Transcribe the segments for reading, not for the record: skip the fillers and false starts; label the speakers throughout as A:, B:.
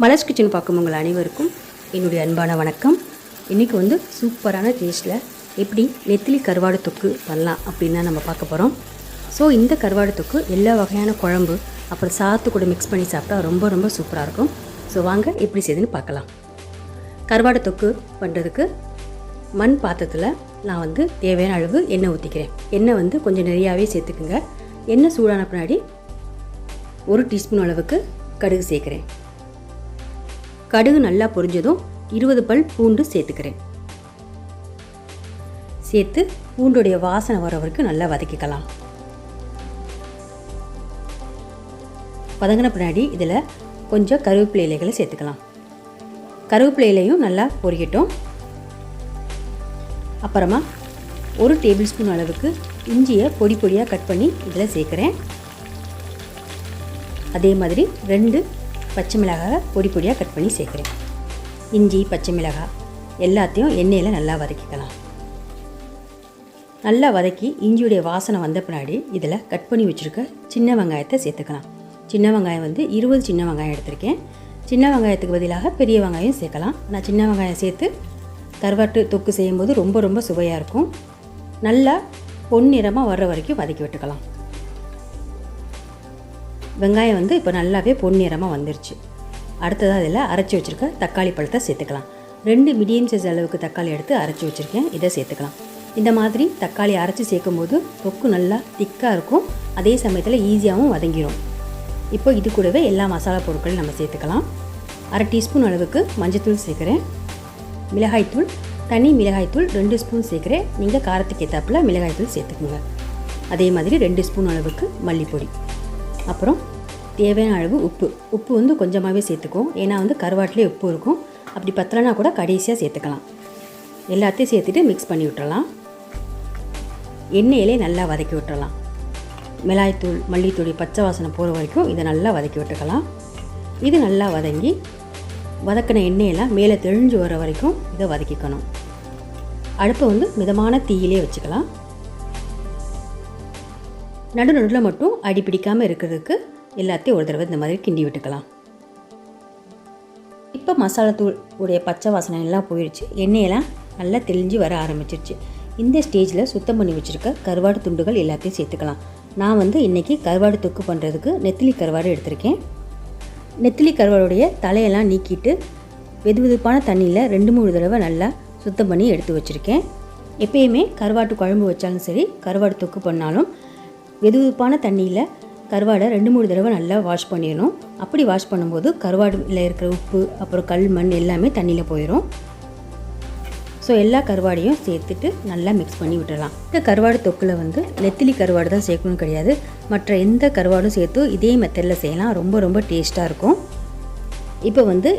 A: Malar's kitchen பார்க்கும் உங்கள் அனைவருக்கும் என்னுடைய அன்பான வணக்கம். இன்றைக்கி வந்து சூப்பரான டேஸ்ட்டில் எப்படி நெத்திலி கருவாடு தொக்கு பண்ணலாம் அப்படின்னு தான் நம்ம பார்க்க போகிறோம். ஸோ இந்த கருவாடு தொக்கு எல்லா வகையான குழம்பு அப்புறம் சாத்து கூட மிக்ஸ் பண்ணி சாப்பிட்டா ரொம்ப ரொம்ப சூப்பராக இருக்கும். ஸோ வாங்க எப்படி செய்யுதுன்னு பார்க்கலாம். கருவாடு தொக்கு பண்ணுறதுக்கு மண் பாத்திரத்தில் நான் வந்து தேவையான அளவு எண்ணெய் ஊற்றிக்கிறேன். எண்ணெய் வந்து கொஞ்சம் நிறையாவே சேர்த்துக்குங்க. எண்ணெய் சூடான பின்னாடி 1 டீஸ்பூன் அளவுக்கு கடுகு சேர்க்குறேன். கடுகு நல்லா பொரிஞ்சதும் 20 பல் பூண்டு சேர்த்துக்கிறேன். சேர்த்து பூண்டுடைய வாசனை வர வரைக்கும் நல்லா வதக்கிக்கலாம். வதங்கின பின்னாடி இதில் கொஞ்சம் கருவேப்பிலை இலைகளை சேர்த்துக்கலாம். கருவேப்பிலை இலையும் நல்லா பொரிக்கட்டும். அப்புறமா 1 டேபிள் ஸ்பூன் அளவுக்கு இஞ்சியை பொடி பொடியாக கட் பண்ணி இதில் சேர்க்குறேன். அதே மாதிரி 2 பச்சை மிளகாய் பொடி பொடியாக கட் பண்ணி சேர்க்குறேன். இஞ்சி பச்சை மிளகாய் எல்லாத்தையும் எண்ணெயில் நல்லா வதக்கிக்கலாம். நல்லா வதக்கி இஞ்சியுடைய வாசனை வந்த பின்னாடி இதில் கட் பண்ணி வச்சுருக்க சின்ன வெங்காயத்தை சேர்த்துக்கலாம். சின்ன வெங்காயம் வந்து 20 சின்ன வெங்காயம் எடுத்திருக்கேன். சின்ன வெங்காயத்துக்கு பதிலாக பெரிய வெங்காயம் சேர்க்கலாம். நான் சின்ன வெங்காயம் சேர்த்து கருவாட்டு தொக்கு செய்யும்போது ரொம்ப ரொம்ப சுவையாக இருக்கும். நல்லா பொன்னிறமாக வர்ற வரைக்கும் வதக்கி விட்டுக்கலாம். வெங்காயம் வந்து இப்போ நல்லாவே பொன்னிறமாக வந்துருச்சு. அடுத்ததாக இதில் அரைச்சி வச்சுருக்க தக்காளி பழத்தை சேர்த்துக்கலாம். 2 மீடியம் சைஸ் அளவுக்கு தக்காளி எடுத்து அரைச்சி வச்சுருக்கேன். இதை சேர்த்துக்கலாம். இந்த மாதிரி தக்காளி அரைச்சி சேர்க்கும்போது தொக்கு நல்லா திக்காக இருக்கும். அதே சமயத்தில் ஈஸியாகவும் வதங்கிடும். இப்போ இது கூடவே எல்லா மசாலா பொருட்களையும் நம்ம சேர்த்துக்கலாம். 1/2 டீஸ்பூன் அளவுக்கு மஞ்சள்தூள் சேர்க்குறேன். மிளகாய்த்தூள், தனி மிளகாய்த்தூள் 2 ஸ்பூன் சேர்க்குறேன். நீங்கள் காரத்துக்கு ஏற்றாப்புல மிளகாய்த்தூள் சேர்த்துக்குங்க. அதே மாதிரி 2 ஸ்பூன் அளவுக்கு மல்லிப்பொடி, அப்புறம் தேவையான அளவு உப்பு வந்து கொஞ்சமாகவே சேர்த்துக்கும். ஏன்னா வந்து கருவாட்டிலே உப்பு இருக்கும். அப்படி பத்தலைனா கூட கடைசியாக சேர்த்துக்கலாம். எல்லாத்தையும் சேர்த்துட்டு மிக்ஸ் பண்ணி விட்டுறலாம். எண்ணெயிலே நல்லா வதக்கி விட்டுறலாம். மிளகாய்த்தூள் மல்லித்தூள் பச்சை வாசனை போகிற வரைக்கும் இதை நல்லா வதக்கி விட்டுக்கலாம். இது நல்லா வதங்கி வதக்கின எண்ணெயெல்லாம் மேலே தெளிஞ்சு வர வரைக்கும் இதை வதக்கிக்கணும். அடுப்பை வந்து மிதமான தீயிலே வச்சுக்கலாம். நடுநடுவில் மட்டும் அடி பிடிக்காமல் இருக்கிறதுக்கு எல்லாத்தையும் ஒரு தடவை இந்த மாதிரி கிண்டி விட்டுக்கலாம். இப்போ மசாலா தூள் உடைய பச்சை வாசனை எல்லாம் போயிடுச்சு. எண்ணெயெல்லாம் நல்லா தெளிஞ்சு வர ஆரம்பிச்சிருச்சு. இந்த ஸ்டேஜில் சுத்தம் பண்ணி வச்சுருக்க கருவாடு துண்டுகள் எல்லாத்தையும் சேர்த்துக்கலாம். நான் வந்து இன்றைக்கி கருவாடு தொக்கு பண்ணுறதுக்கு நெத்திலி கருவாடு எடுத்திருக்கேன். நெத்திலி கருவாடுடைய தலையெல்லாம் நீக்கிட்டு வெதுவெதுப்பான தண்ணியில் 2-3 தடவை நல்லா சுத்தம் பண்ணி எடுத்து வச்சுருக்கேன். எப்பயுமே கருவாட்டு குழம்பு வச்சாலும் சரி, கருவாடு தொக்கு பண்ணாலும் வெதுவெதுப்பான தண்ணியில் கருவாடை 2-3 தடவை நல்லா வாஷ் பண்ணிடணும். அப்படி வாஷ் பண்ணும்போது கருவாடில் இருக்கிற உப்பு அப்புறம் கல் மண் எல்லாமே தண்ணியில் போயிடும். ஸோ எல்லா கருவாடையும் சேர்த்துட்டு நல்லா மிக்ஸ் பண்ணி விட்டுடலாம். இந்த கருவாடு தொக்கில் வந்து நெத்திலி கருவாடு தான் சேர்க்கணும் கிடையாது. மற்ற எந்த கருவாடும் சேர்த்து இதே மெத்தடில் செய்யலாம். ரொம்ப ரொம்ப டேஸ்ட்டாக இருக்கும். இப்போ வந்து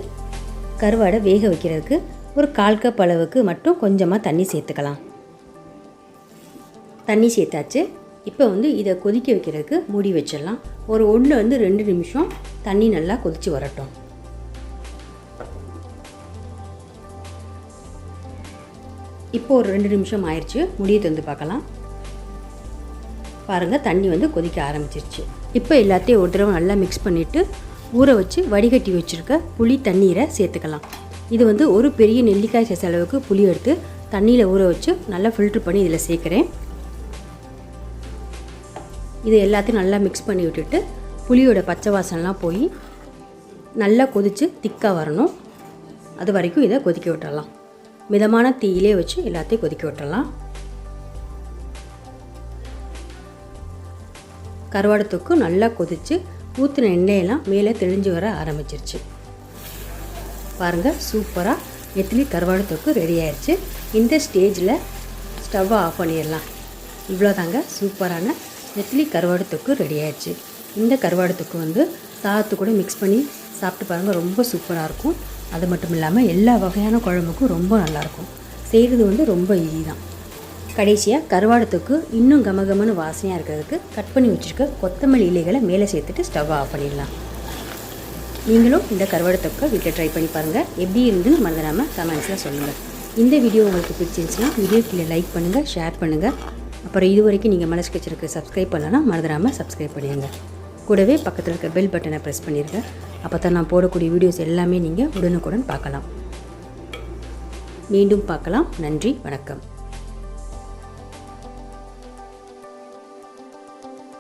A: கருவாடை வேக வைக்கிறதுக்கு ஒரு 1/4 கப் அளவுக்கு மட்டும் கொஞ்சமாக தண்ணி சேர்த்துக்கலாம். தண்ணி சேர்த்தாச்சு. இப்போ வந்து இதை கொதிக்க வைக்கிறதுக்கு மூடி வச்சிடலாம். ஒரு 1-2 நிமிஷம் தண்ணி நல்லா கொதித்து வரட்டும். இப்போ ஒரு 2 நிமிஷம் ஆயிடுச்சு. முடியை திறந்து பார்க்கலாம். பாருங்கள், தண்ணி வந்து கொதிக்க ஆரம்பிச்சிருச்சு. இப்போ எல்லாத்தையும் ஒரு தடவை நல்லா மிக்ஸ் பண்ணிவிட்டு ஊற வச்சு வடிகட்டி வச்சுருக்க புளி தண்ணீரை சேர்த்துக்கலாம். இது வந்து ஒரு பெரிய நெல்லிக்காய் சைஸ் அளவுக்கு புளி எடுத்து தண்ணியில் ஊற வச்சு நல்லா ஃபில்ட்ரு பண்ணி இதில் சேர்க்குறேன். இது எல்லாத்தையும் நல்லா மிக்ஸ் பண்ணி விட்டுட்டு புளியோட பச்சை வாசனைலாம் போய் நல்லா கொதித்து திக்காக வரணும். அது வரைக்கும் இதை கொதிக்க விட்டுறலாம். மிதமான தீயிலே வச்சு எல்லாத்தையும் கொதிக்க விட்டுறலாம். கருவாடு தொக்கு நல்லா கொதித்து ஊற்றின எண்ணெயெல்லாம் மேலே தெளிஞ்சு வர ஆரம்பிச்சிருச்சு. பாருங்கள், சூப்பராக நெத்திலி கருவாடு தொக்கு ரெடி ஆயிடுச்சு. இந்த ஸ்டேஜில் ஸ்டவ்வை ஆஃப் பண்ணிடலாம். இவ்வளோதாங்க, சூப்பரான நெத்திலி கருவாடு தொக்கு ரெடி ஆயிடுச்சு. இந்த கருவாடு தொக்கு வந்து சாதத்து கூட மிக்ஸ் பண்ணி சாப்பிட்டு பாருங்கள், ரொம்ப சூப்பராக இருக்கும். அது மட்டும் இல்லாமல் எல்லா வகையான குழம்புக்கும் ரொம்ப நல்லாயிருக்கும். செய்கிறது வந்து ரொம்ப ஈஸி தான். கடைசியாக கருவாடு தொக்கு இன்னும் கமகமன்னு வாசனையாக இருக்கிறதுக்கு கட் பண்ணி வச்சுருக்க கொத்தமல்லி இலைகளை மேலே சேர்த்துட்டு ஸ்டவ்வை ஆஃப் பண்ணிடலாம். நீங்களும் இந்த கருவாடு தொக்கை வீட்டில் ட்ரை பண்ணி பாருங்கள். எப்படி இருந்துன்னு மறந்துடாமல் கமெண்ட்ஸில் சொல்லுங்கள். இந்த வீடியோ உங்களுக்கு பிடிச்சிருந்துச்சுன்னா வீடியோ கீழே லைக் பண்ணுங்கள், ஷேர் பண்ணுங்கள். அப்புறம் இது வரைக்கும் நீங்கள் மலர்ஸ் கிச்சனுக்கு சப்ஸ்கிரைப் பண்ணலன்னா மறந்துடாமல் சப்ஸ்கிரைப் பண்ணிடுங்க. கூடவே பக்கத்தில் இருக்க பெல் பட்டனை ப்ரெஸ் பண்ணிடுங்க. அப்போ தான் நான் போடக்கூடிய வீடியோஸ் எல்லாமே நீங்கள் உடனுக்குடன் பார்க்கலாம். மீண்டும் பார்க்கலாம். நன்றி, வணக்கம்.